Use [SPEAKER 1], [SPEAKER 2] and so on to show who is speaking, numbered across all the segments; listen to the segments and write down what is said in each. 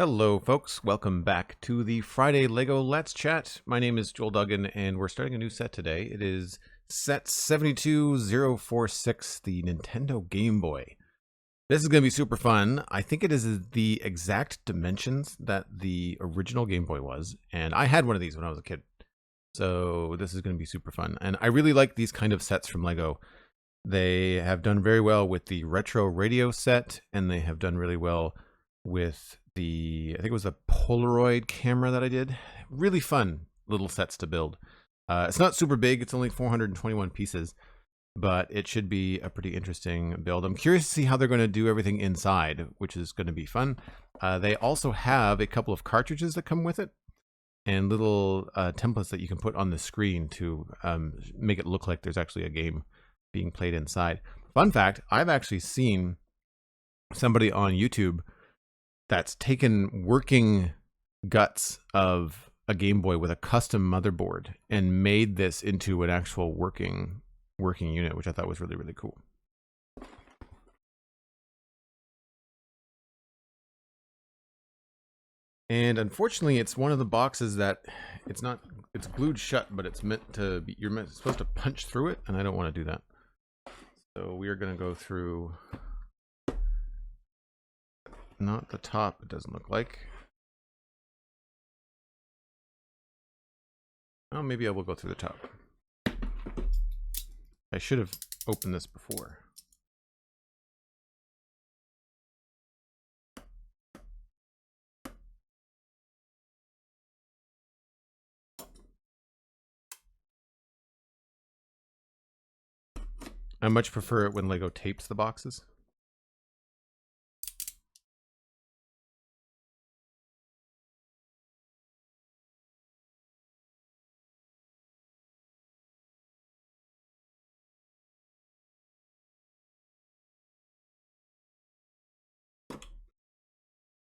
[SPEAKER 1] Hello folks, welcome back to the Friday LEGO Let's Chat. My name is Joel Duggan and we're starting a new set today. It is set 72046, the Nintendo Game Boy. This is going to be super fun. I think it is the exact dimensions that the original Game Boy was, and I had one of these when I was a kid. So this is going to be super fun. And I really like these kind of sets from LEGO. They have done very well with the retro radio set, and they have done really well with I think it was a Polaroid camera that I did. Really fun little sets to build. It's not super big. It's only 421 pieces, but it should be a pretty interesting build. I'm curious to see how they're going to do everything inside, which is going to be fun. They also have a couple of cartridges that come with it and little templates that you can put on the screen to make it look like there's actually a game being played inside. Fun fact, I've actually seen somebody on YouTube that's taken working guts of a Game Boy with a custom motherboard and made this into an actual working unit, which I thought was really, really cool. And unfortunately, it's one of the boxes that it's glued shut, but it's meant to be, you're supposed to punch through it, and I don't want to do that. So we are going to go through, not the top, it doesn't look like. Oh, maybe I will go through the top. I should have opened this before. I much prefer it when LEGO tapes the boxes.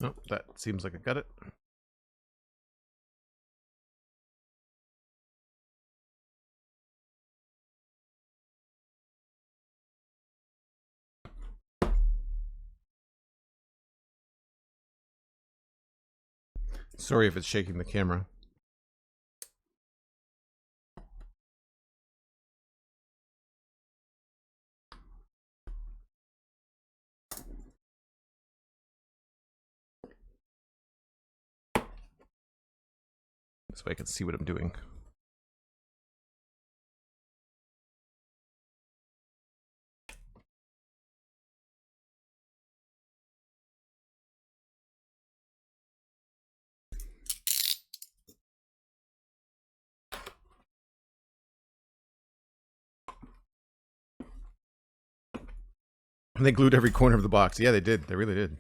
[SPEAKER 1] Oh, that seems like I got it. Sorry if it's shaking the camera. This way I can see what I'm doing. And they glued every corner of the box. Yeah, they did. They really did.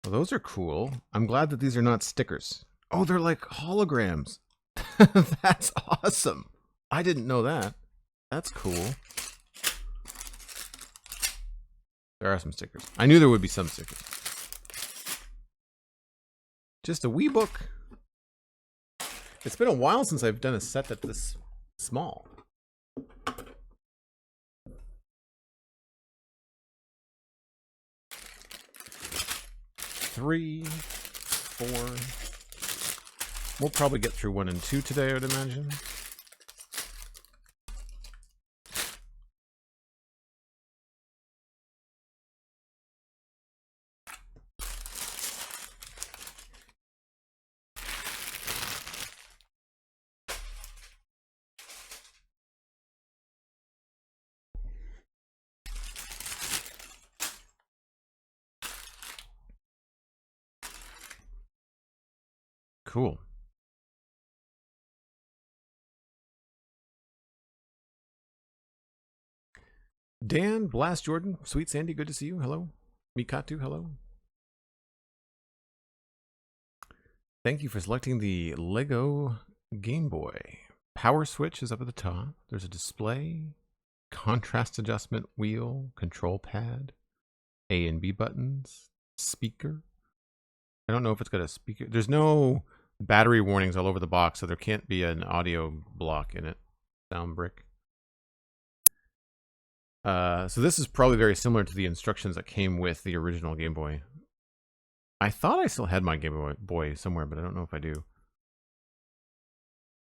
[SPEAKER 1] Well, those are cool. I'm glad that these are not stickers. Oh, they're like holograms. That's awesome. I didn't know that. That's cool. There are some stickers. I knew there would be some stickers. Just a wee book. It's been a while since I've done a set that's this small. Three, four. We'll probably get through 1 and 2 today, I would imagine. Cool. Dan, Blast Jordan, SweetSandi, good to see you. Hello. Mikatu, hello. Thank you for selecting the LEGO Game Boy. Power switch is up at the top. There's a display, contrast adjustment wheel, control pad, A and B buttons, speaker. I don't know if it's got a speaker. There's no battery warnings all over the box, so there can't be an audio block in it. Sound brick. So this is probably very similar to the instructions that came with the original Game Boy. I thought I still had my Game Boy somewhere, but I don't know if I do.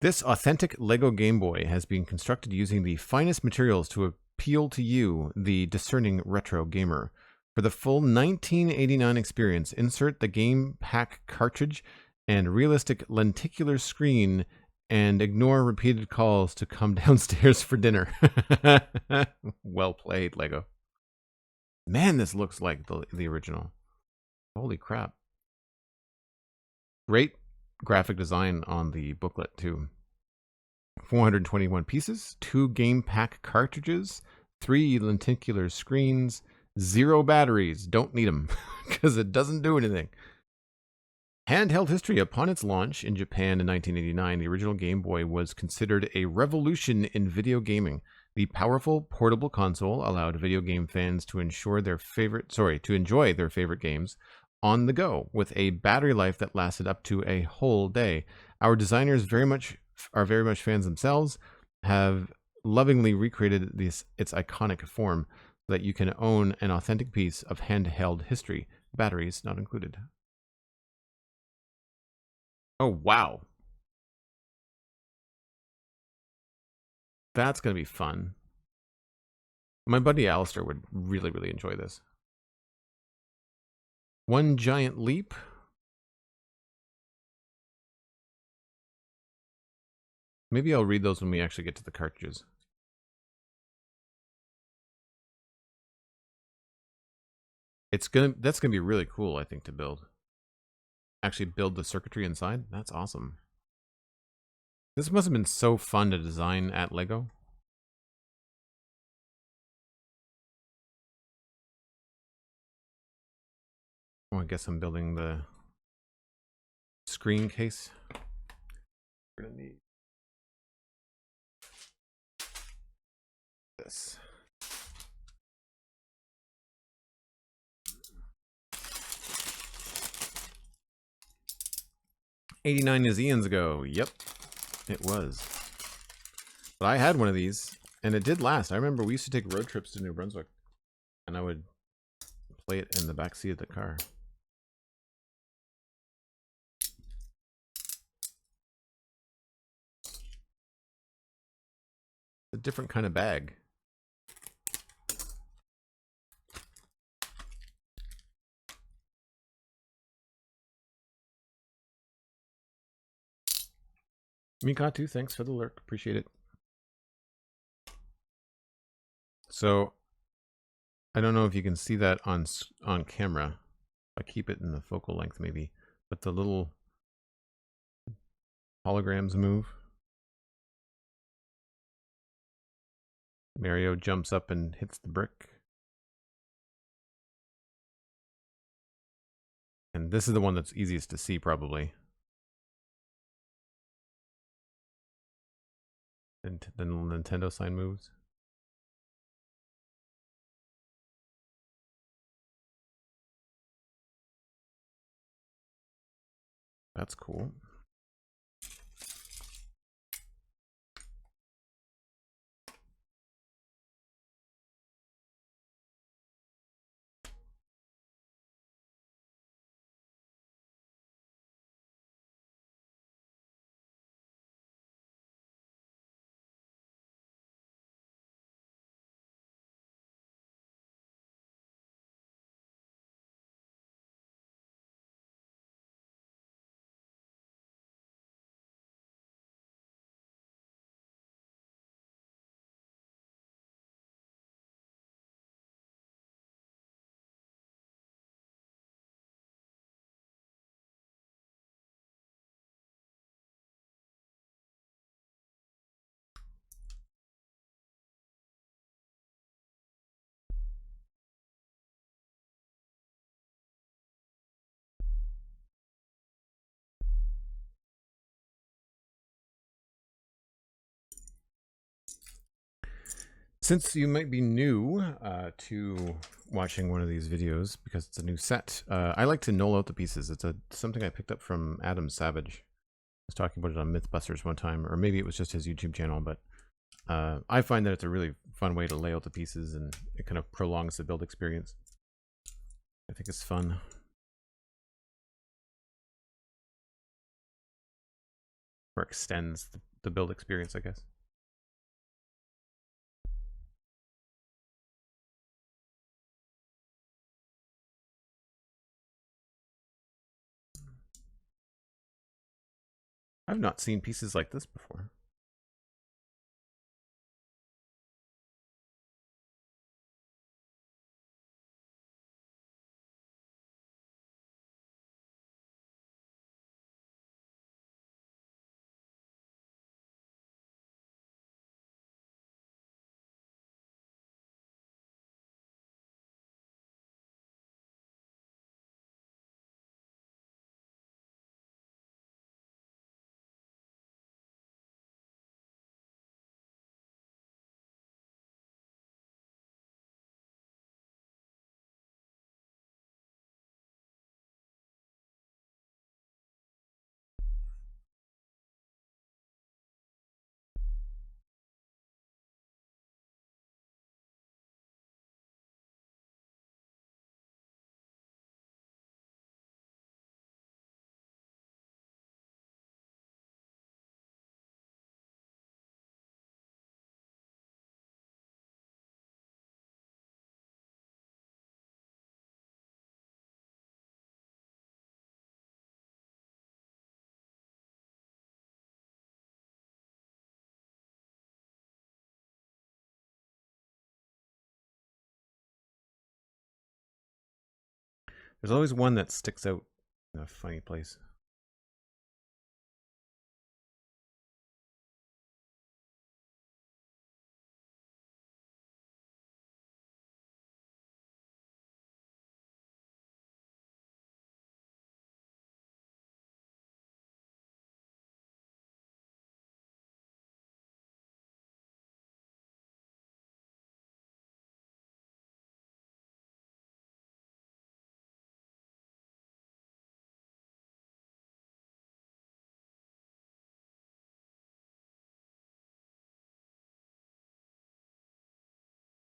[SPEAKER 1] This authentic Lego Game Boy has been constructed using the finest materials to appeal to you, the discerning retro gamer. For the full 1989 experience, insert the game pack cartridge and realistic lenticular screen and ignore repeated calls to come downstairs for dinner. Well played, Lego. Man, this looks like the original. Holy crap. Great graphic design on the booklet, too. 421 pieces, 2 game pack cartridges, 3 lenticular screens, 0 batteries. Don't need them because it doesn't do anything. Handheld history. Upon its launch in Japan in 1989, the original Game Boy was considered a revolution in video gaming. The powerful portable console allowed video game fans to enjoy their favorite games on the go with a battery life that lasted up to a whole day. Our designers are very much fans themselves, have lovingly recreated its iconic form so that you can own an authentic piece of handheld history, batteries not included. Oh, wow. That's going to be fun. My buddy Alistair would really, really enjoy this. One Giant Leap. Maybe I'll read those when we actually get to the cartridges. That's gonna be really cool, I think, to build. Actually build the circuitry inside. That's awesome. This must have been so fun to design at Lego. Oh, I guess I'm building the screen case. We're gonna need this. '89 is Ian's ago. Yep, it was. But I had one of these, and it did last. I remember we used to take road trips to New Brunswick, and I would play it in the back seat of the car. A different kind of bag. Mikatu, thanks for the lurk. Appreciate it. So, I don't know if you can see that on camera. If I keep it in the focal length, maybe. But the little holograms move. Mario jumps up and hits the brick. And this is the one that's easiest to see, probably. And then the Nintendo sign moves. That's cool. Since you might be new to watching one of these videos because it's a new set, I like to null out the pieces. It's something I picked up from Adam Savage. I was talking about it on Mythbusters one time, or maybe it was just his YouTube channel, but I find that it's a really fun way to lay out the pieces, and it kind of prolongs the build experience. I think it's fun. or extends the build experience, I guess. I've not seen pieces like this before. There's always one that sticks out in a funny place.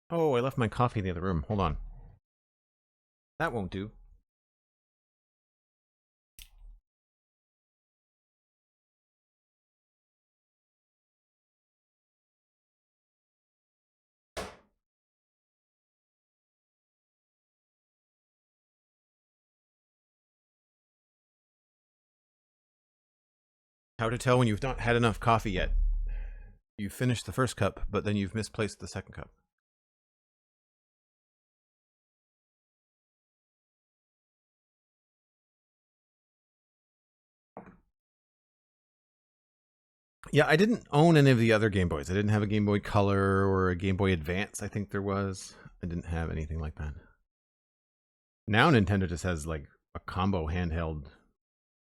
[SPEAKER 1] Oh, I left my coffee in the other room. Hold on. That won't do. How to tell when you've not had enough coffee yet. You've finished the first cup, but then you've misplaced the second cup. Yeah, I didn't own any of the other Game Boys. I didn't have a Game Boy Color or a Game Boy Advance, I think there was. I didn't have anything like that. Now Nintendo just has like a combo handheld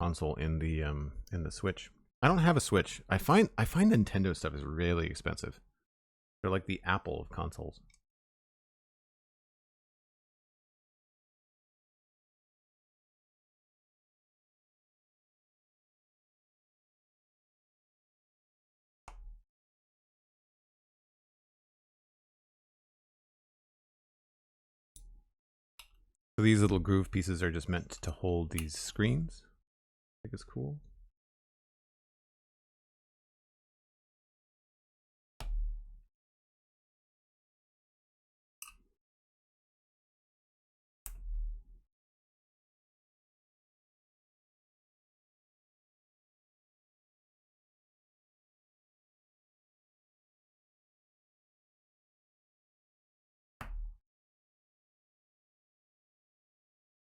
[SPEAKER 1] console in the Switch. I don't have a Switch. I find Nintendo stuff is really expensive. They're like the Apple of consoles. So these little groove pieces are just meant to hold these screens. I think it's cool.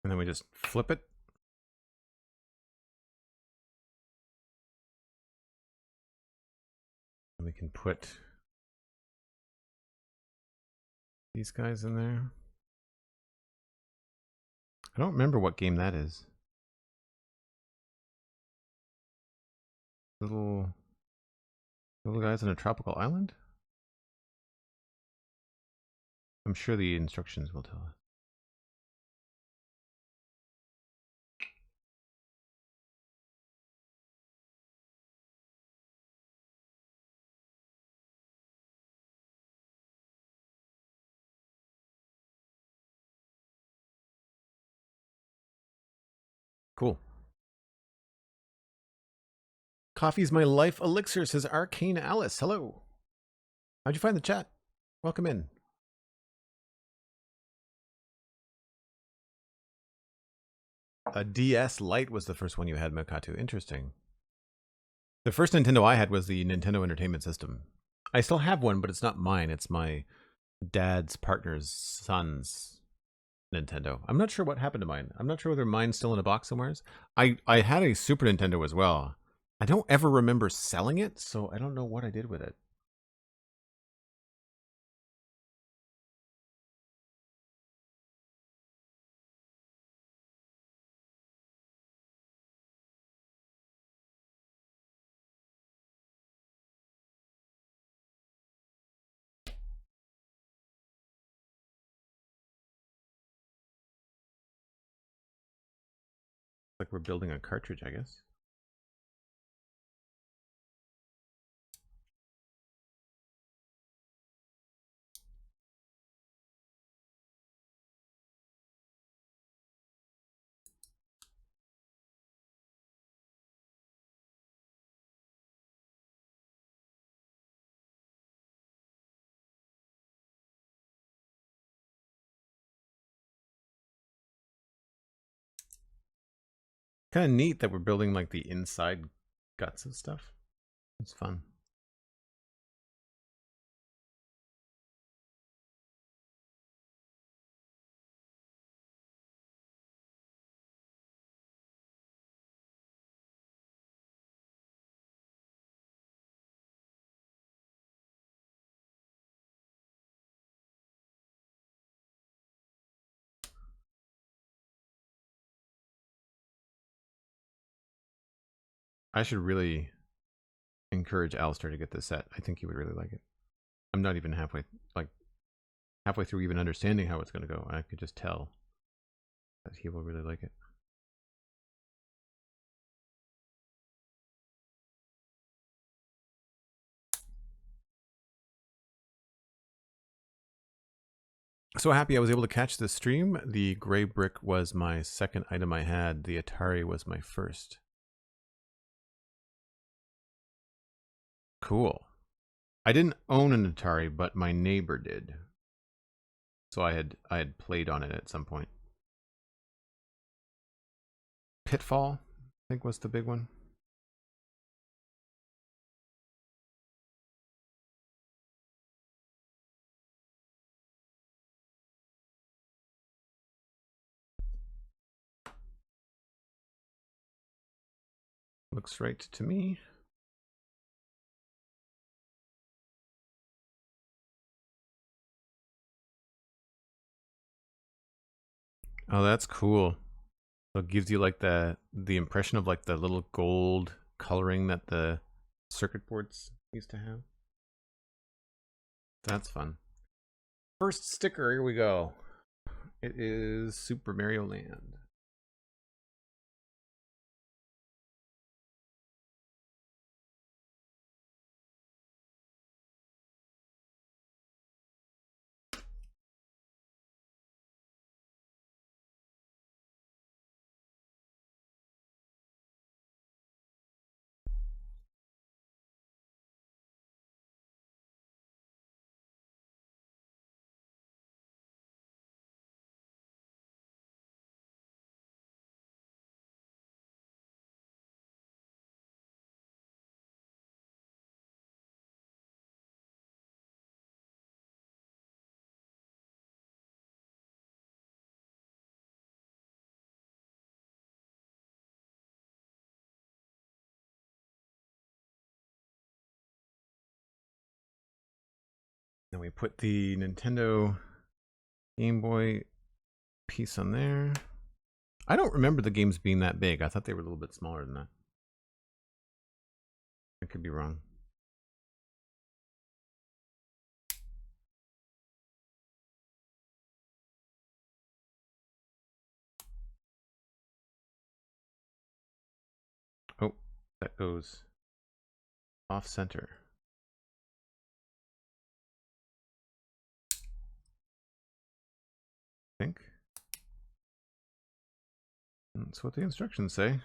[SPEAKER 1] And then we just flip it. And we can put these guys in there. I don't remember what game that is. Little guys on a tropical island? I'm sure the instructions will tell us. Cool. Coffee's my life elixir, says Arcane Alice. Hello. How'd you find the chat? Welcome in. A DS Lite was the first one you had, Mokatu. Interesting. The first Nintendo I had was the Nintendo Entertainment System. I still have one, but it's not mine. It's my dad's partner's son's Nintendo. I'm not sure what happened to mine. I'm not sure whether mine's still in a box somewhere. I had a Super Nintendo as well. I don't ever remember selling it, so I don't know what I did with it. Like we're building a cartridge, I guess. Kind of neat that we're building like the inside guts of stuff. It's fun. I should really encourage Alistair to get this set. I think he would really like it. I'm not even halfway through even understanding how it's going to go. I could just tell that he will really like it. So happy I was able to catch the stream. The gray brick was my second item I had. The Atari was my first. Cool. I didn't own an Atari, but my neighbor did. So I had played on it at some point. Pitfall, I think, was the big one. Looks right to me. Oh, that's cool. So it gives you like the impression of like the little gold coloring that the circuit boards used to have. That's fun. First sticker, here we go. It is Super Mario Land. Then we put the Nintendo Game Boy piece on there. I don't remember the games being that big. I thought they were a little bit smaller than that. I could be wrong. Oh, that goes off center. I think. That's what the instructions say.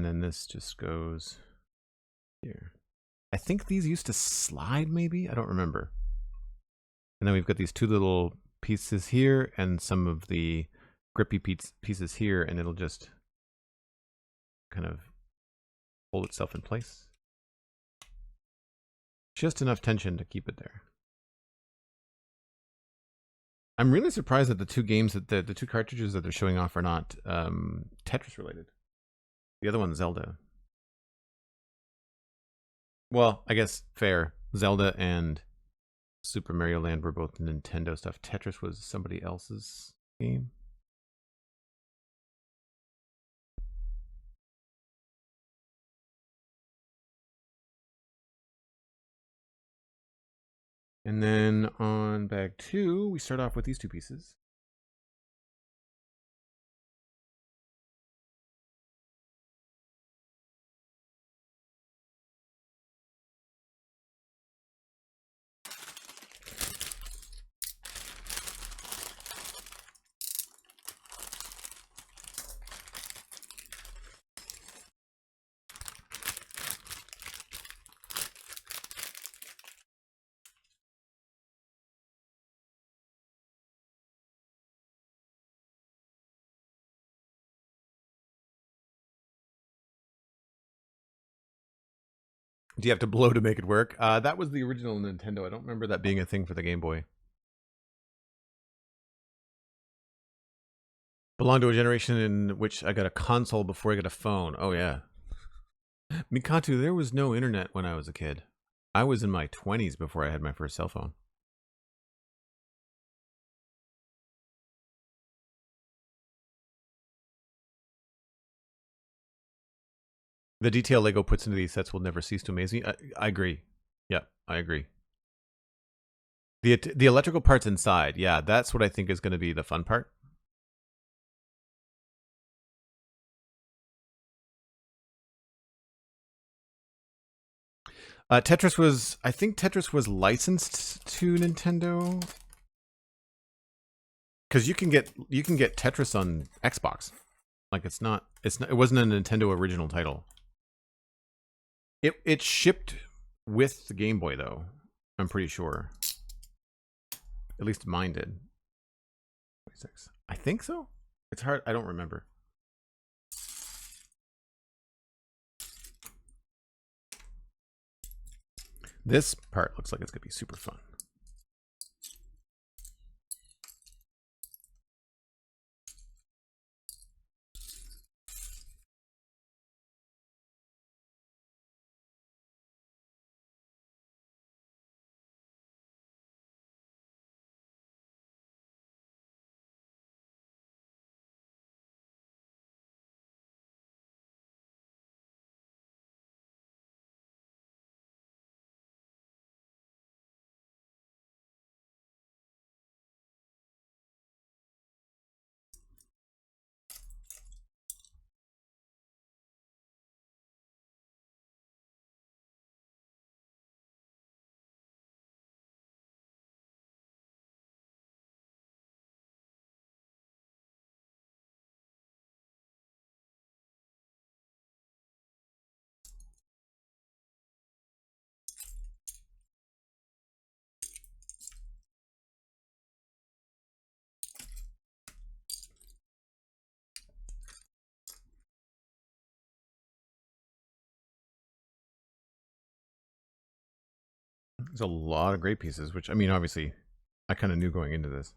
[SPEAKER 1] then this just goes here. I think these used to slide, maybe? I don't remember. And then we've got these two little pieces here and some of the grippy pieces here, and it'll just kind of hold itself in place. Just enough tension to keep it there. I'm really surprised that the two games, that the two cartridges that they're showing off are not Tetris related. The other one's Zelda. Well, I guess fair. Zelda and Super Mario Land were both Nintendo stuff. Tetris was somebody else's game. And then on bag 2, we start off with these two pieces. Do you have to blow to make it work? That was the original Nintendo. I don't remember that being a thing for the Game Boy. Belonged to a generation in which I got a console before I got a phone. Oh, yeah. Mikatu, there was no internet when I was a kid. I was in my 20s before I had my first cell phone. The detail Lego puts into these sets will never cease to amaze me. I agree. Yeah, I agree. The electrical parts inside, yeah, that's what I think is going to be the fun part. Tetris was, I think Tetris was licensed to Nintendo, because you can get Tetris on Xbox. Like it wasn't a Nintendo original title. It shipped with the Game Boy though. I'm pretty sure. At least mine did. 26. I think so. It's hard. I don't remember. This part looks like it's gonna be super fun. There's a lot of great pieces, which, I mean, obviously, I kind of knew going into this.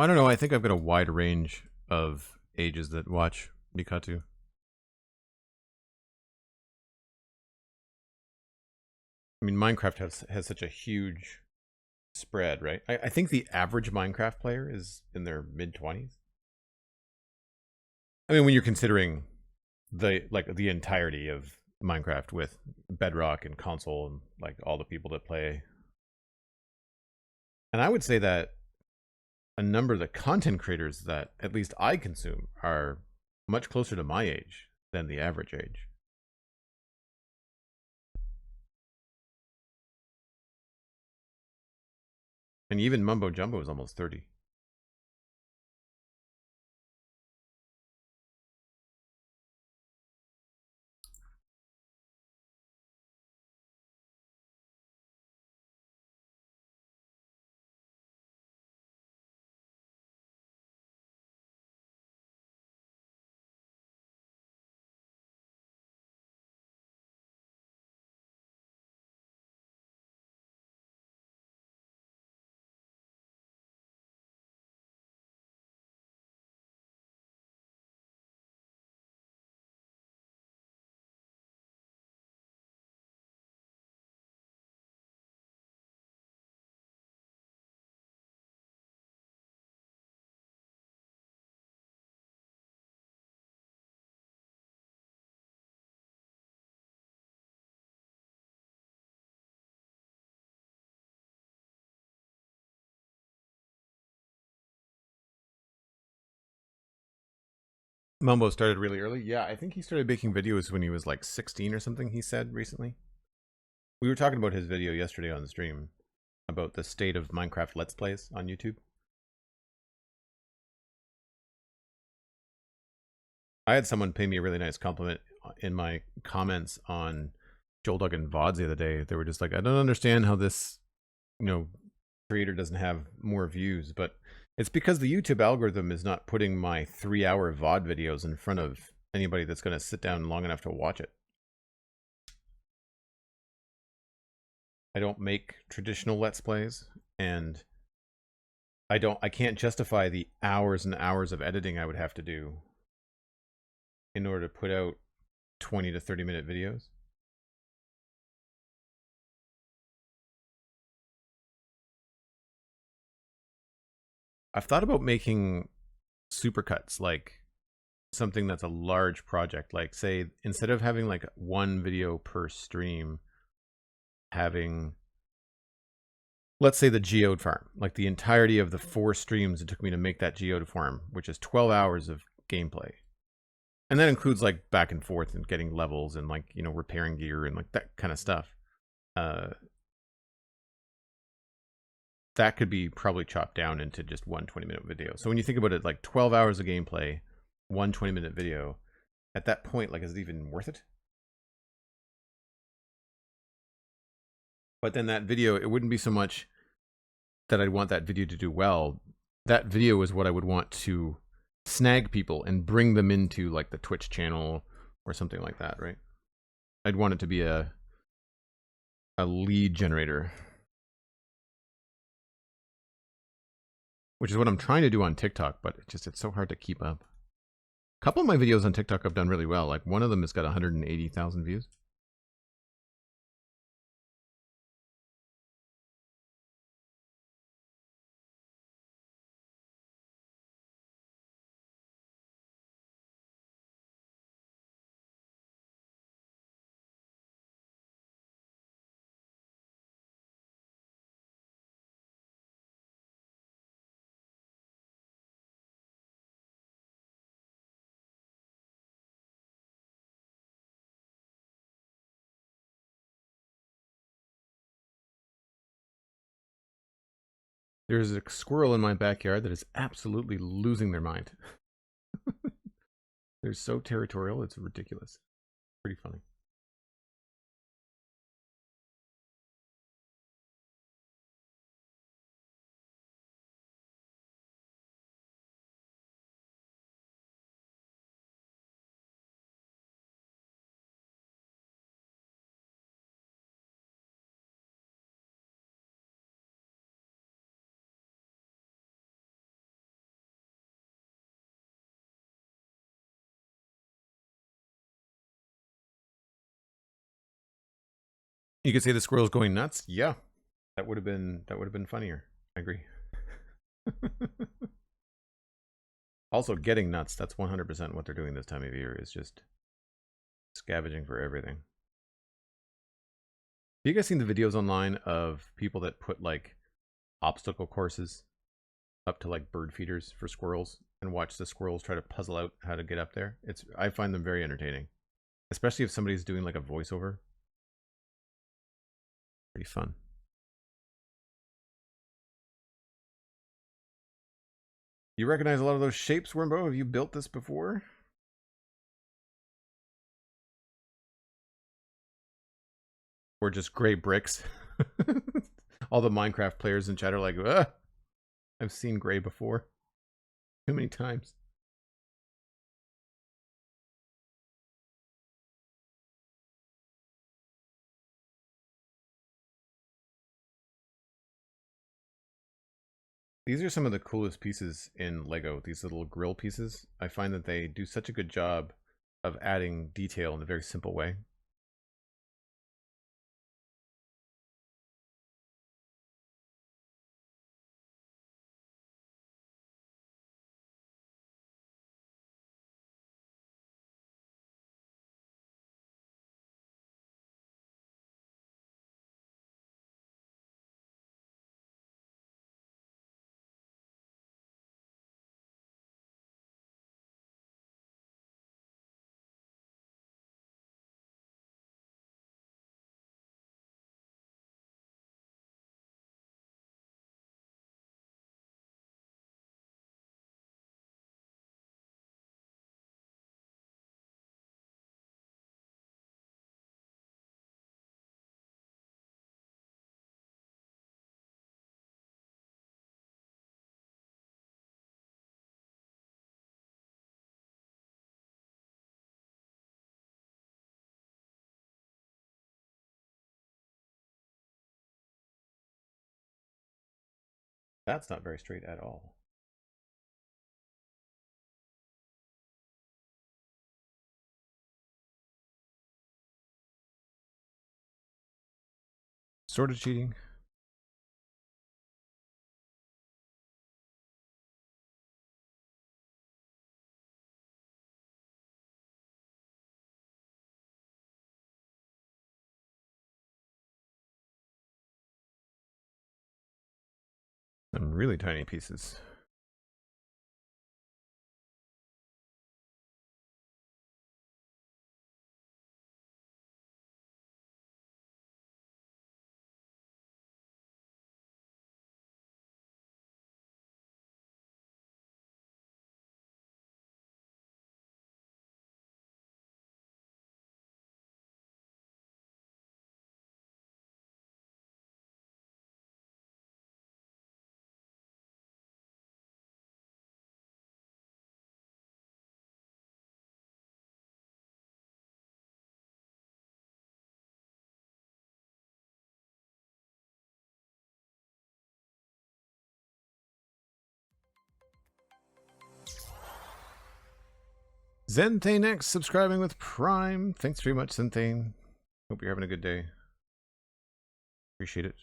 [SPEAKER 1] I don't know. I think I've got a wide range of ages that watch Mikatu. I mean, Minecraft has such a huge spread, right? I think the average Minecraft player is in their mid-20s. I mean, when you're considering the entirety of Minecraft with Bedrock and console and like all the people that play. And I would say that a number of the content creators that at least I consume are much closer to my age than the average age. And even Mumbo Jumbo is almost 30. Mumbo started really early. Yeah, I think he started making videos when he was like 16 or something, he said recently. We were talking about his video yesterday on the stream about the state of Minecraft Let's Plays on YouTube. I had someone pay me a really nice compliment in my comments on Joel Duggan VODs the other day. They were just like, I don't understand how this, creator doesn't have more views, but it's because the YouTube algorithm is not putting my 3-hour VOD videos in front of anybody that's going to sit down long enough to watch it. I don't make traditional Let's Plays, and I can't justify the hours and hours of editing I would have to do in order to put out 20 to 30-minute videos. I've thought about making supercuts, like something that's a large project, like say instead of having like one video per stream, having, let's say, the geode farm, like the entirety of the 4 streams it took me to make that geode farm, which is 12 hours of gameplay. And that includes like back and forth and getting levels and like, repairing gear and like that kind of stuff. That could be probably chopped down into just one 20-minute video. So when you think about it, like 12 hours of gameplay, one 20-minute video, at that point, like, is it even worth it? But then that video, it wouldn't be so much that I'd want that video to do well. That video is what I would want to snag people and bring them into like the Twitch channel or something like that, right? I'd want it to be a lead generator, which is what I'm trying to do on TikTok, but it's so hard to keep up. A couple of my videos on TikTok have done really well. Like one of them has got 180,000 views. There's a squirrel in my backyard that is absolutely losing their mind. They're so territorial, it's ridiculous. Pretty funny. You could say the squirrel's going nuts. Yeah, that would have been funnier. I agree. Also, getting nuts. That's 100% what they're doing this time of year. Is just scavenging for everything. Have you guys seen the videos online of people that put like obstacle courses up to like bird feeders for squirrels and watch the squirrels try to puzzle out how to get up there? I find them very entertaining, especially if somebody's doing like a voiceover. Pretty fun. You recognize a lot of those shapes, Wormbo? Have you built this before? Or just gray bricks? All the Minecraft players in chat are like, ugh, I've seen gray before. Too many times. These are some of the coolest pieces in Lego, these little grill pieces. I find that they do such a good job of adding detail in a very simple way. That's not very straight at all. Sort of cheating. Some really tiny pieces. Zenthane X subscribing with Prime. Thanks very much, Zenthane. Hope you're having a good day. Appreciate it.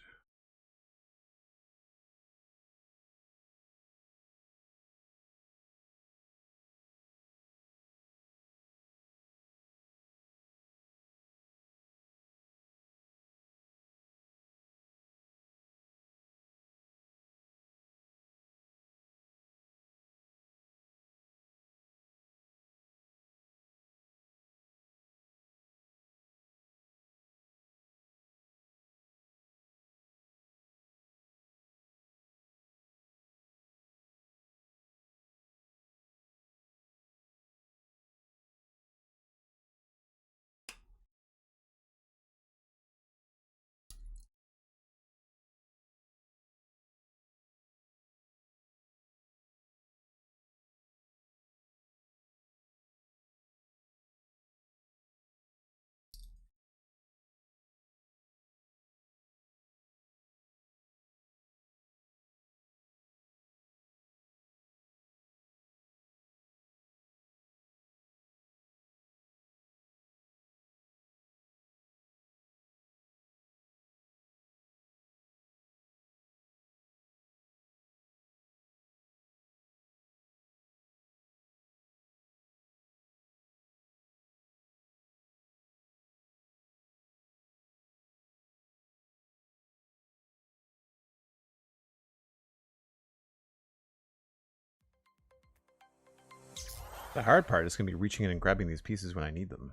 [SPEAKER 1] The hard part is going to be reaching in and grabbing these pieces when I need them.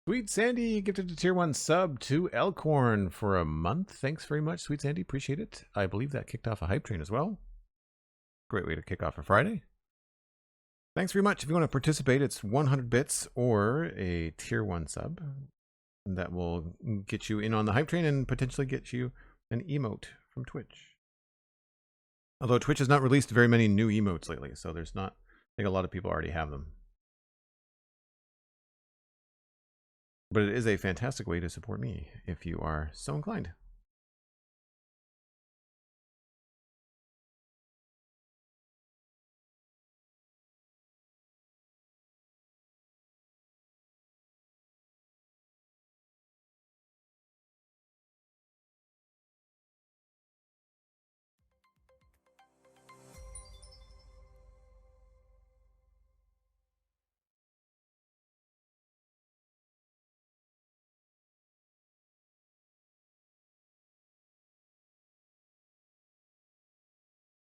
[SPEAKER 1] SweetSandi gifted a tier 1 sub to Elkhorn for a month. Thanks very much, SweetSandi. Appreciate it. I believe that kicked off a hype train as well. Great way to kick off a Friday. Thanks very much. If you want to participate, it's 100 bits or a tier 1 sub. That will get you in on the hype train and potentially get you an emote from Twitch. Although Twitch has not released very many new emotes lately, so there's not, I think a lot of people already have them. But it is a fantastic way to support me if you are so inclined.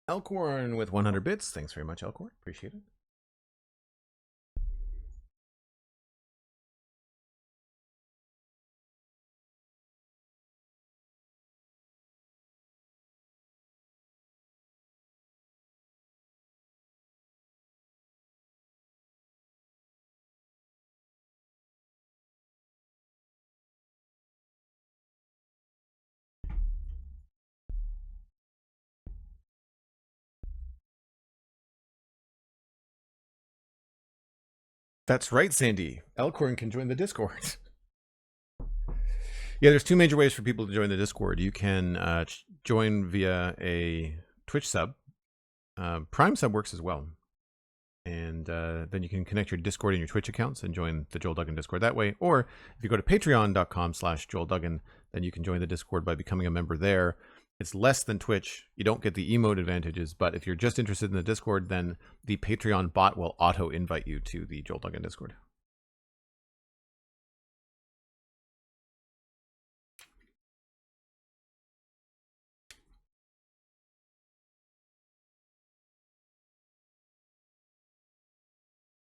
[SPEAKER 1] Elkhorn with 100 bits. Thanks very much, Elkhorn. Appreciate it. That's right, Sandy. Elkhorn can join the Discord. Yeah, there's two major ways for people to join the Discord. You can join via a Twitch sub. Prime sub works as well. And then you can connect your Discord and your Twitch accounts and join the Joel Duggan Discord that way. Or if you go to patreon.com/JoelDuggan, then you can join the Discord by becoming a member there. It's less than Twitch. You don't get the emote advantages, but if you're just interested in the Discord, then the Patreon bot will auto-invite you to the Joel Duggan Discord.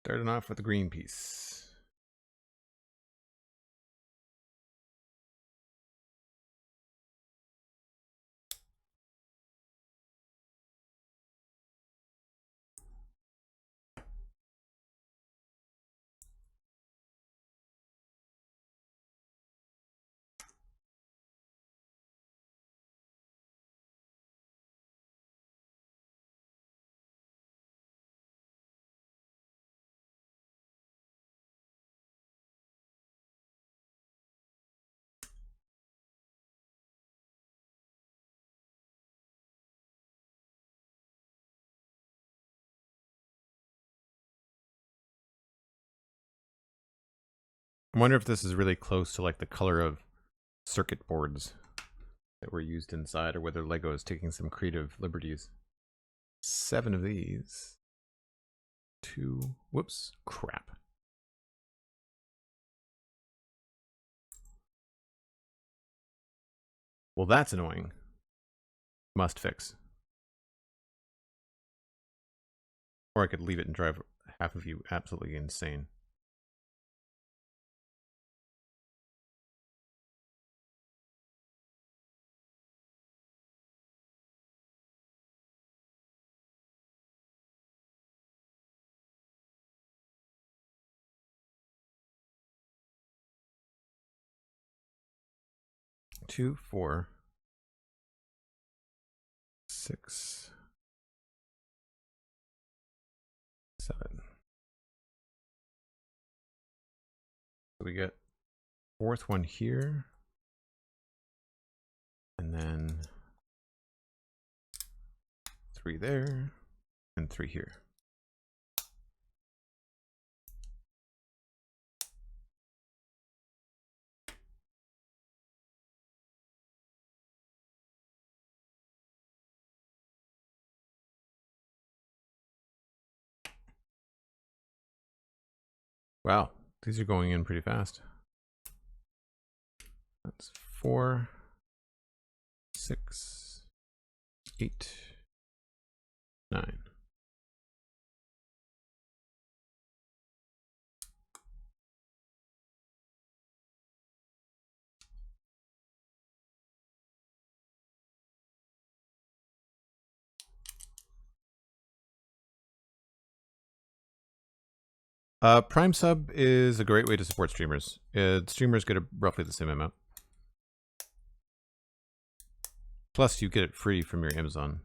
[SPEAKER 1] Starting off with the green piece. I wonder if this is really close to like the color of circuit boards that were used inside, or whether Lego is taking some creative liberties. 7 of these. 2. Whoops. Crap. Well, that's annoying. Must fix. Or I could leave it and drive half of you absolutely insane. Two, 4, 6, 7. So we get 4th one here, and then 3 there, and 3 here. Wow, these are going in pretty fast. That's 4, 6, 8, 9. Prime sub is a great way to support streamers. Streamers get roughly the same amount. Plus, you get it free from your Amazon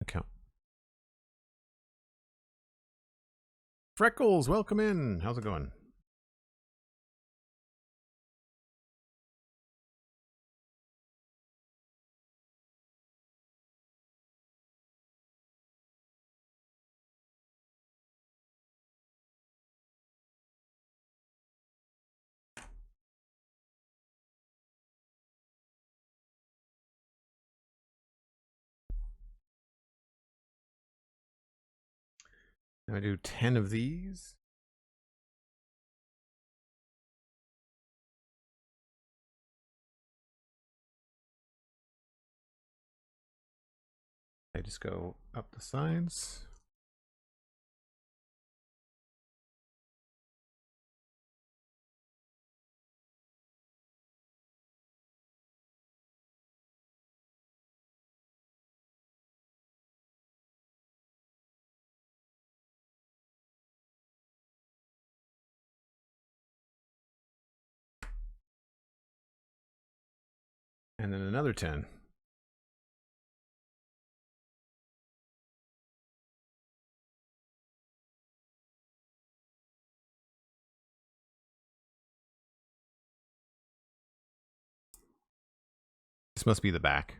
[SPEAKER 1] account. Freckles, welcome in. How's it going? Now I do 10 of these. I just go up the sides. And then another 10. This must be the back.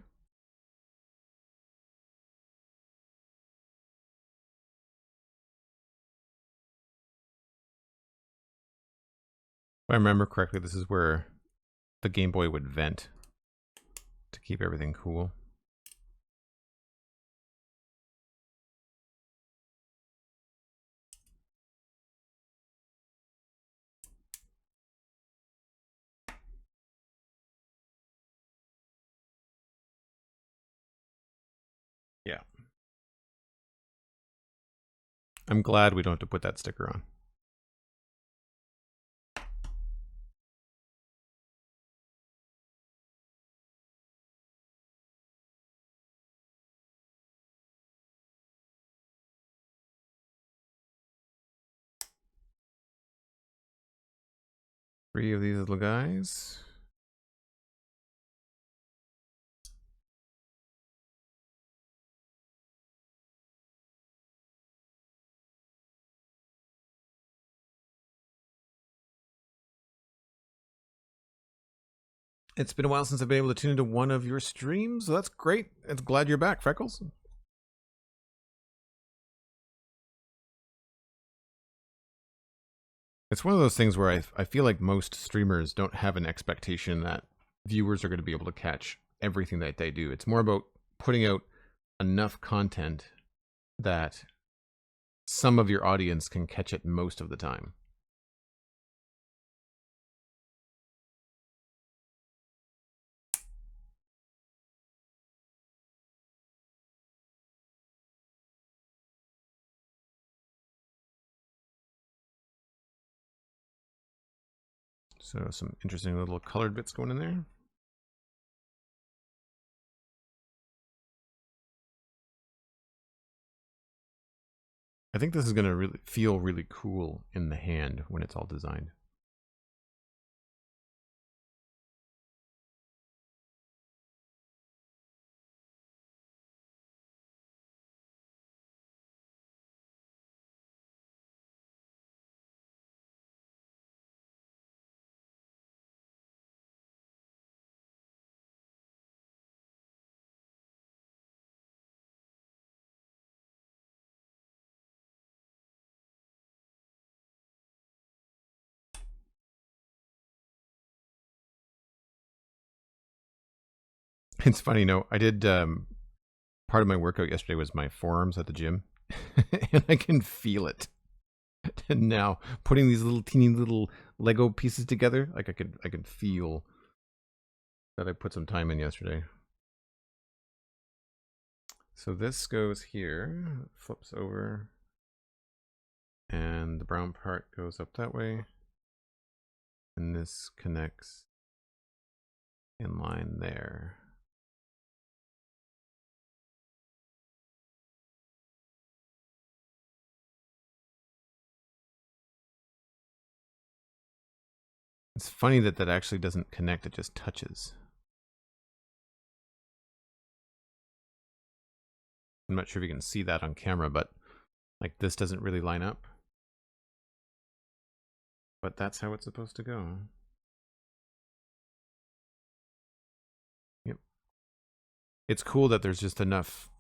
[SPEAKER 1] If I remember correctly, this is where the Game Boy would vent to keep everything cool. Yeah. I'm glad we don't have to put that sticker on. Three of these little guys. It's been a while since I've been able to tune into one of your streams, so that's great. It's glad you're back, Freckles. It's one of those things where I feel like most streamers don't have an expectation that viewers are going to be able to catch everything that they do. It's more about putting out enough content that some of your audience can catch it most of the time. So some interesting little colored bits going in there. I think this is going to really feel really cool in the hand when it's all designed. It's funny, I did part of my workout yesterday was my forearms at the gym, and I can feel it. And now putting these little teeny little Lego pieces together, like I can feel that I put some time in yesterday. So this goes here, flips over, and the brown part goes up that way, and this connects in line there. It's funny that that actually doesn't connect, it just touches. I'm not sure if you can see that on camera, but like this doesn't really line up. But that's how it's supposed to go. Yep. It's cool that there's just enough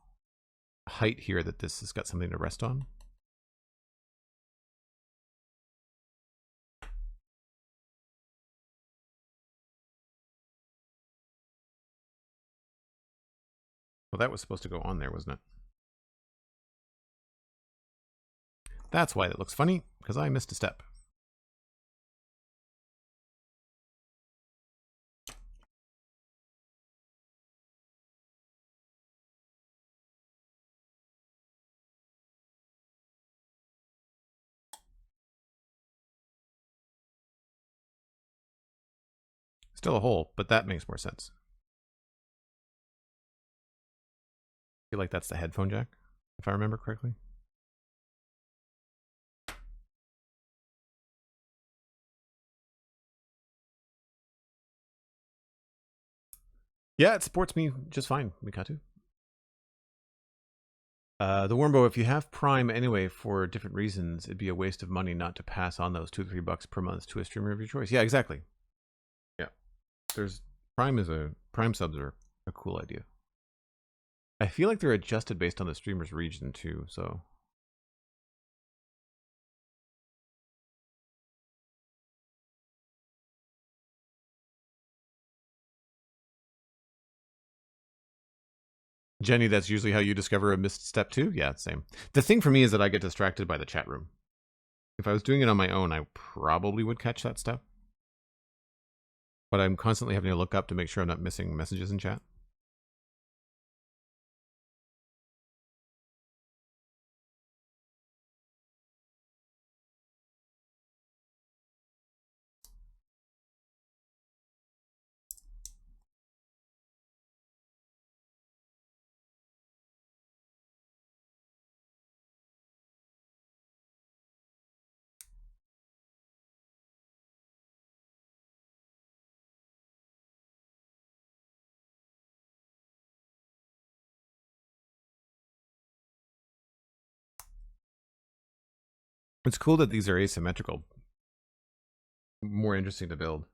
[SPEAKER 1] height here that this has got something to rest on. Well, that was supposed to go on there, wasn't it? That's why it looks funny, because I missed a step. Still a hole, but that makes more sense. I feel like that's the headphone jack, if I remember correctly. Yeah, it supports me just fine, Mikatu. The Wormbo, if you have Prime anyway for different reasons, it'd be a waste of money not to pass on those $2 to $3 per month to a streamer of your choice. Yeah, exactly. Yeah, there's Prime subs are a cool idea. I feel like they're adjusted based on the streamer's region too, so. Jenny, that's usually how you discover a missed step too? Yeah, same. The thing for me is that I get distracted by the chat room. If I was doing it on my own, I probably would catch that step. But I'm constantly having to look up to make sure I'm not missing messages in chat. It's cool that these are asymmetrical. More interesting to build.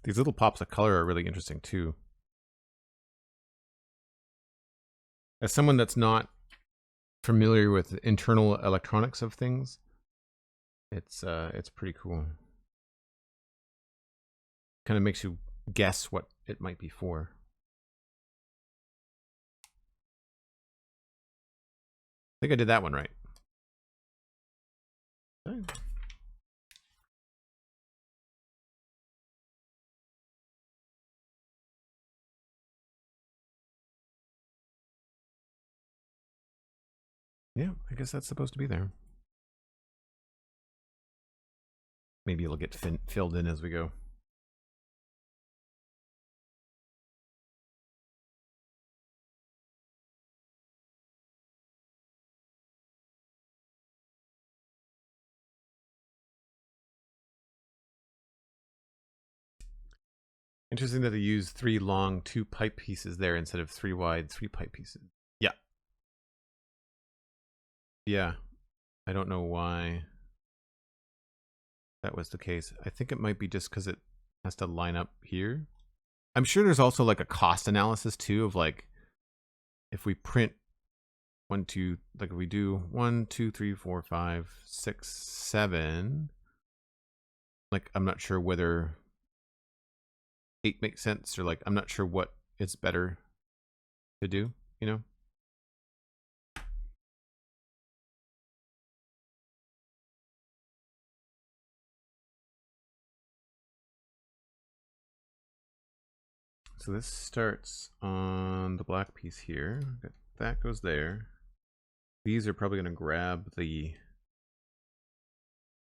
[SPEAKER 1] These little pops of color are really interesting too. As someone that's not familiar with the internal electronics of things, it's pretty cool. Kind of makes you guess what it might be for. I think I did that one right. Okay. Yeah, I guess that's supposed to be there. Maybe it'll get filled in as we go. Interesting that they use 3 long 2 pipe pieces there instead of 3 wide 3 pipe pieces. Yeah. Yeah. I don't know why that was the case. I think it might be just because it has to line up here. I'm sure there's also like a cost analysis too of like if we print 1, 2, like if we do 1, 2, 3, 4, 5, 6, 7. Like I'm not sure whether 8 make sense, or like I'm not sure what it's better to do, you know? So this starts on the black piece here. That goes there. These are probably going to grab the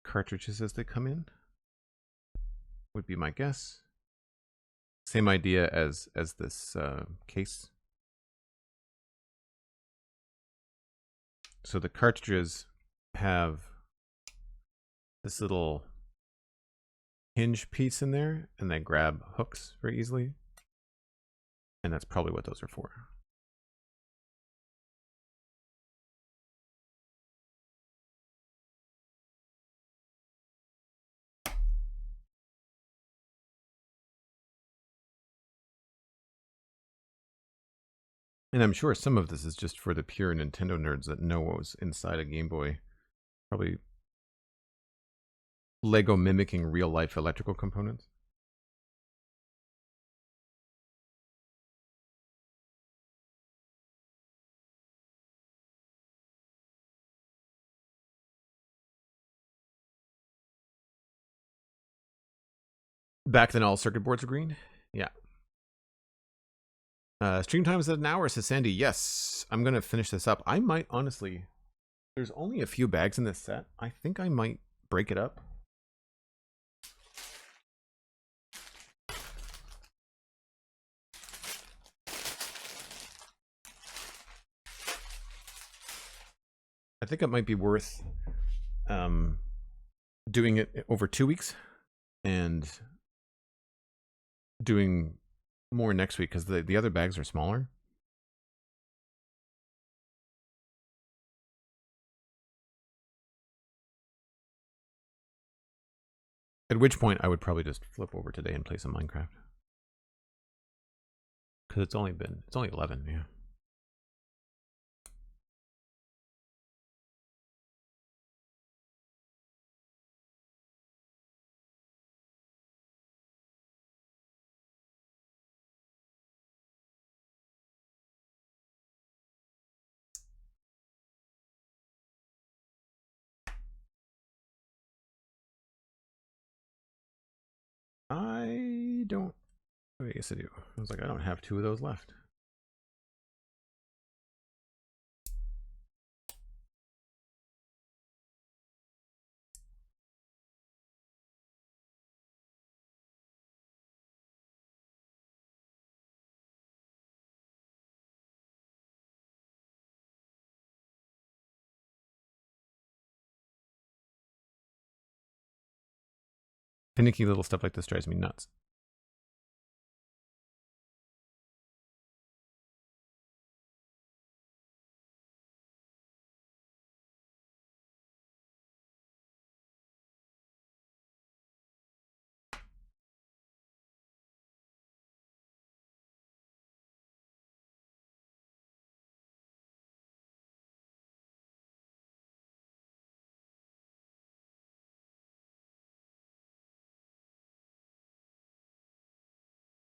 [SPEAKER 1] cartridges as they come in, would be my guess. Same idea as this case. So the cartridges have this little hinge piece in there, and they grab hooks very easily. And that's probably what those are for. And I'm sure some of this is just for the pure Nintendo nerds that know what was inside a Game Boy. Probably Lego mimicking real-life electrical components. Back then, all circuit boards were green? Yeah. Stream time is at an hour, says Sandy. Yes, I'm going to finish this up. I might, honestly, there's only a few bags in this set. I think I might break it up. I think it might be worth doing it over 2 weeks and doing more next week, because the other bags are smaller. At which point I would probably just flip over today and play some Minecraft. Because it's only 11, yeah. I don't. Oh, yes, I do. I was like, I don't have 2 of those left. Finicky little stuff like this drives me nuts.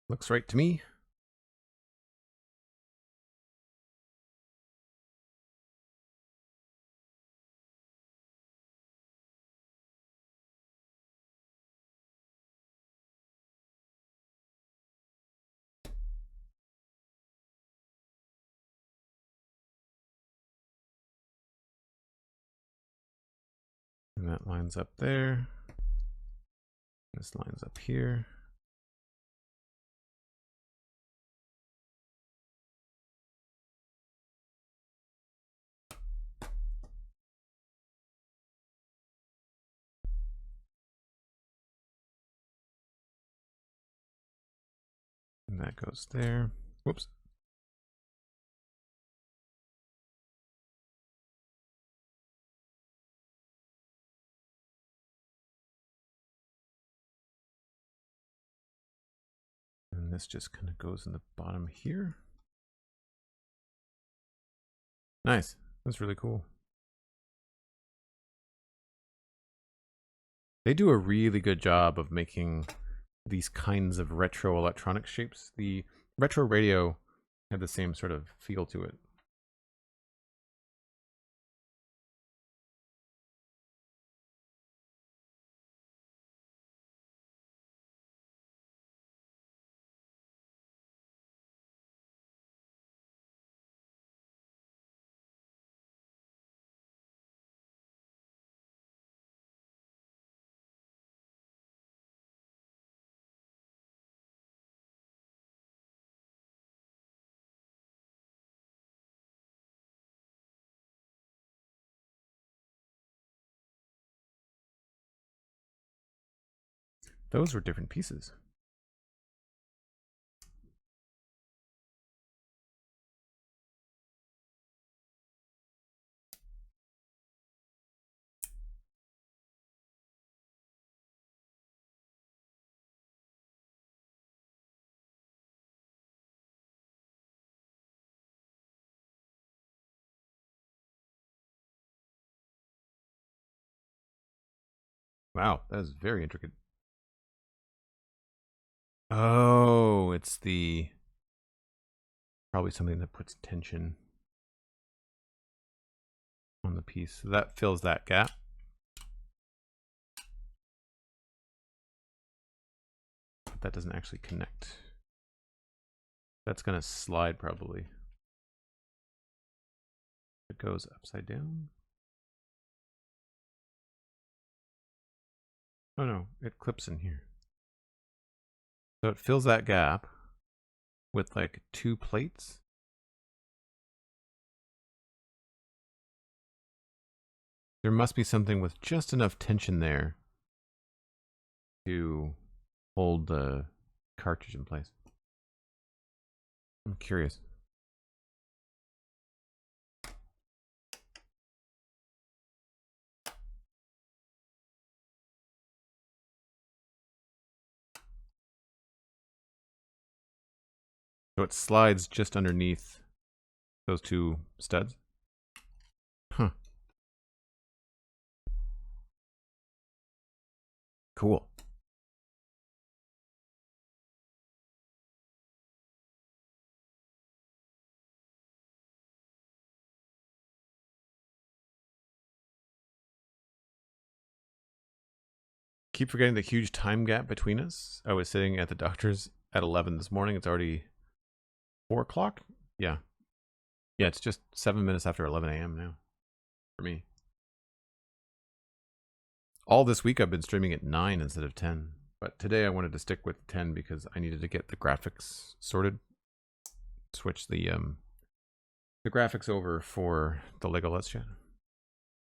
[SPEAKER 1] Looks right to me. And that lines up there. This lines up here. And that goes there. Whoops. And this just kind of goes in the bottom here. Nice. That's really cool. They do a really good job of making these kinds of retro electronic shapes. The retro radio had the same sort of feel to it. Those were different pieces. Wow, that is very intricate. Oh, it's probably something that puts tension on the piece. So that fills that gap. But that doesn't actually connect. That's gonna slide probably. It goes upside down. Oh no, it clips in here. So it fills that gap with like 2 plates. There must be something with just enough tension there to hold the cartridge in place. I'm curious. So it slides just underneath those 2 studs. Huh. Cool. Keep forgetting the huge time gap between us. I was sitting at the doctor's at 11 this morning. It's already 4 o'clock. Yeah. Yeah, it's just 7 minutes after 11 a.m. now for me. All this week I've been streaming at 9 instead of 10. But today I wanted to stick with 10 because I needed to get the graphics sorted. Switch the graphics over for the Lego Let's Chat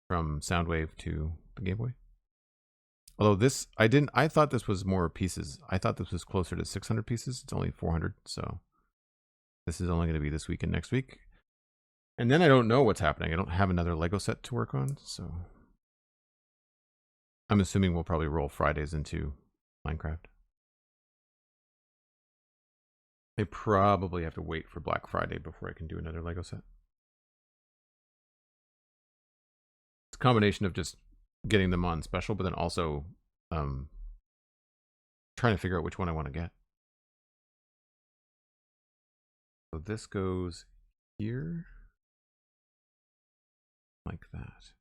[SPEAKER 1] from Soundwave to the Game Boy. Although this, I thought this was more pieces. I thought this was closer to 600 pieces. It's only 400, so this is only going to be this week and next week. And then I don't know what's happening. I don't have another Lego set to work on, so I'm assuming we'll probably roll Fridays into Minecraft. I probably have to wait for Black Friday before I can do another Lego set. It's a combination of just getting them on special, but then also trying to figure out which one I want to get. So this goes here, like that.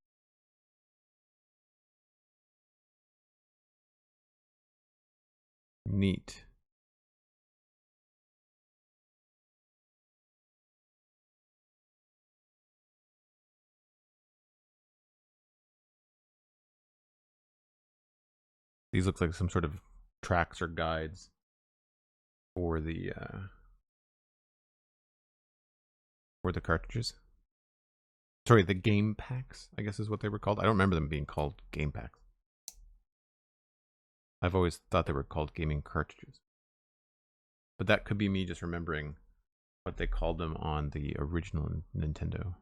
[SPEAKER 1] Neat. These look like some sort of tracks or guides for the cartridges. Sorry, the game packs, I guess is what they were called. I don't remember them being called game packs. I've always thought they were called gaming cartridges. But that could be me just remembering what they called them on the original Nintendo.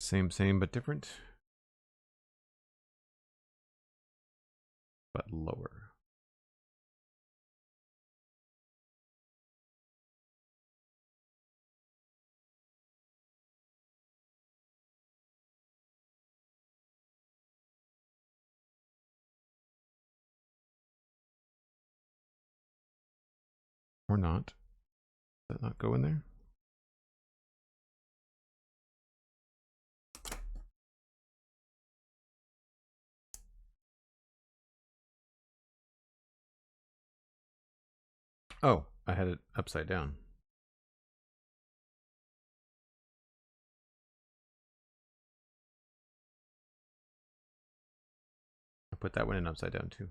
[SPEAKER 1] Same, but different. But lower. Or not. Does that not go in there? Oh, I had it upside down. I put that one in upside down too.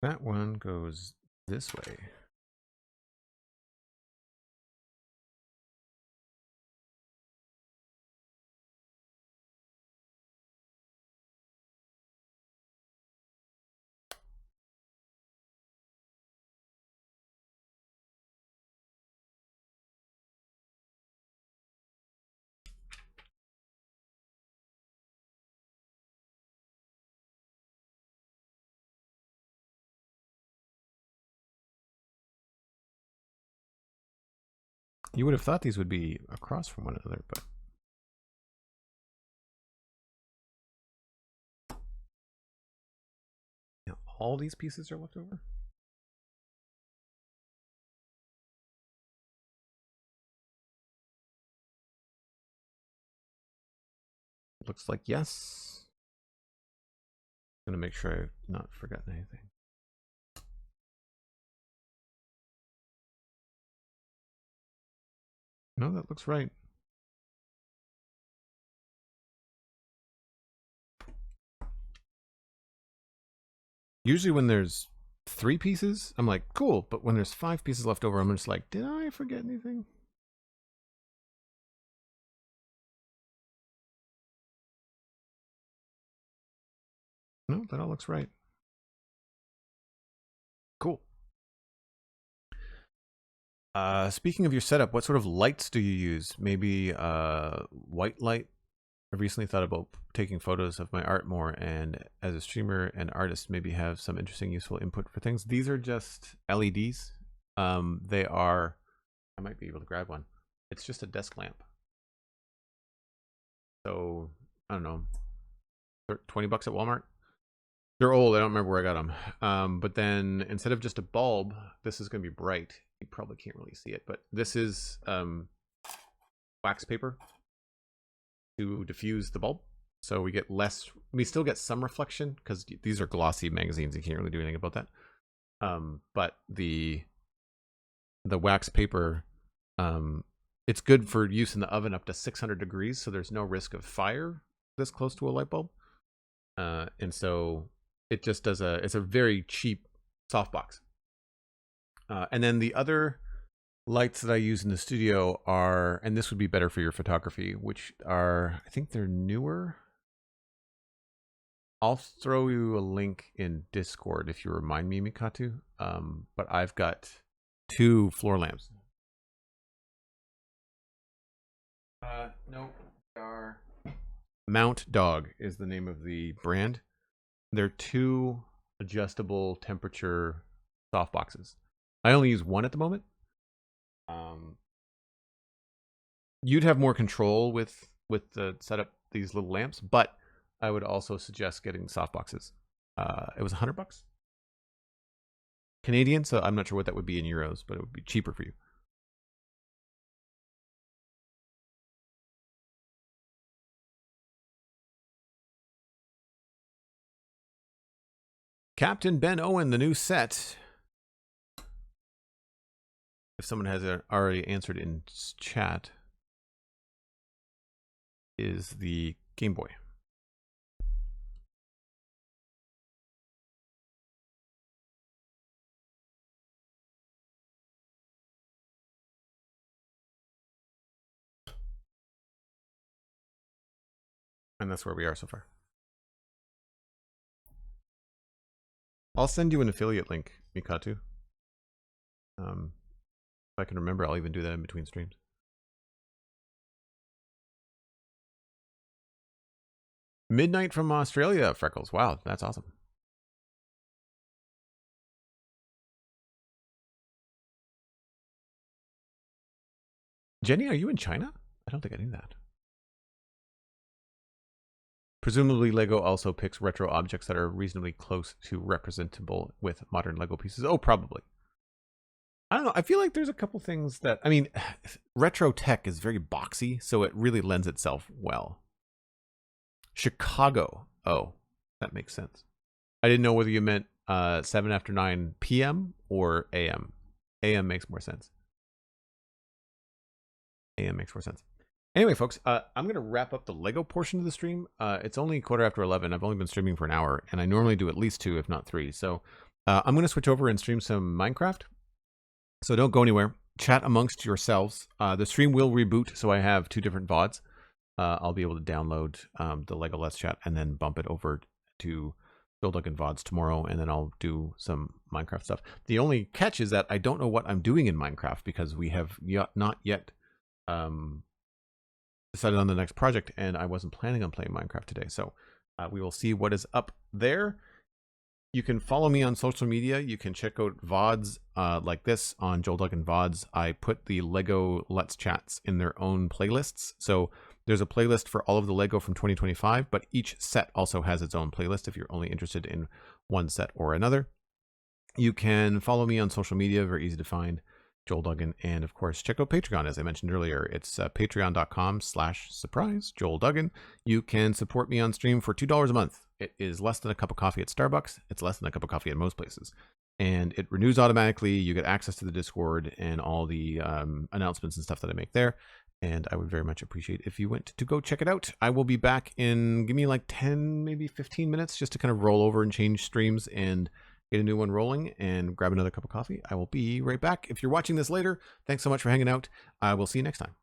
[SPEAKER 1] That one goes this way. You would have thought these would be across from one another, but yeah, all these pieces are left over. Looks like yes. I'm gonna make sure I've not forgotten anything. No, that looks right. Usually when there's 3 pieces, I'm like, cool. But when there's 5 pieces left over, I'm just like, did I forget anything? No, that all looks right. Cool. Speaking of your setup, what sort of lights do you use? Maybe white light? I've recently thought about taking photos of my art more, and as a streamer and artist, maybe have some interesting, useful input for things. These are just LEDs. They are, I might be able to grab one. It's just a desk lamp. So, I don't know, 20 bucks at Walmart. They're old. I don't remember where I got them. But then instead of just a bulb, this is going to be bright. You probably can't really see it, but this is wax paper to diffuse the bulb. So we get less, we still get some reflection because these are glossy magazines. You can't really do anything about that. But the wax paper, it's good for use in the oven up to 600 degrees. So there's no risk of fire this close to a light bulb. And so it just does it's a very cheap softbox. And then the other lights that I use in the studio are, and this would be better for your photography, which are, I think they're newer. I'll throw you a link in Discord if you remind me, Mikatu. But I've got 2 floor lamps. No, they are Mount Dog is the name of the brand. They're 2 adjustable temperature softboxes. I only use one at the moment. You'd have more control with the setup these little lamps, but I would also suggest getting softboxes. It was $100 Canadian, so I'm not sure what that would be in euros, but it would be cheaper for you. Captain Ben Owen, the new set. If someone has already answered in chat, is the Game Boy. And that's where we are so far. I'll send you an affiliate link, Mikatu. If I can remember, I'll even do that in between streams. Midnight from Australia, Freckles. Wow, that's awesome. Jenny, are you in China? I don't think I knew that. Presumably, Lego also picks retro objects that are reasonably close to representable with modern Lego pieces. Oh, probably. I don't know. I feel like there's a couple things that, I mean, retro tech is very boxy, so it really lends itself well. Chicago. Oh, that makes sense. I didn't know whether you meant 7 after 9 p.m. or a.m. a.m. makes more sense. a.m. makes more sense. Anyway, folks, I'm going to wrap up the Lego portion of the stream. It's only 11:15. I've only been streaming for an hour, and I normally do at least 2, if not 3. So I'm going to switch over and stream some Minecraft. So don't go anywhere. Chat amongst yourselves. The stream will reboot, so I have 2 different VODs. I'll be able to download the Lego Let's Chat and then bump it over to Duggan VODs tomorrow, and then I'll do some Minecraft stuff. The only catch is that I don't know what I'm doing in Minecraft because we have not yet decided on the next project, and I wasn't planning on playing Minecraft today. So we will see what is up there. You can follow me on social media. You can check out VODs like this on Duggan VODs. I put the Lego Let's Chats in their own playlists. So there's a playlist for all of the Lego from 2025, but each set also has its own playlist if you're only interested in one set or another. You can follow me on social media, very easy to find, Duggan, and of course check out Patreon. As I mentioned earlier, it's patreon.com/surprise Duggan. You can support me on stream for $2 a month. It is less than a cup of coffee at Starbucks. It's less than a cup of coffee at most places, and it renews automatically. You get access to the Discord and all the announcements and stuff that I make there, and I would very much appreciate if you went to go check it out. I will be back in, give me like 10, maybe 15 minutes just to kind of roll over and change streams and get a new one rolling and grab another cup of coffee. I will be right back. If you're watching this later, thanks so much for hanging out. I will see you next time.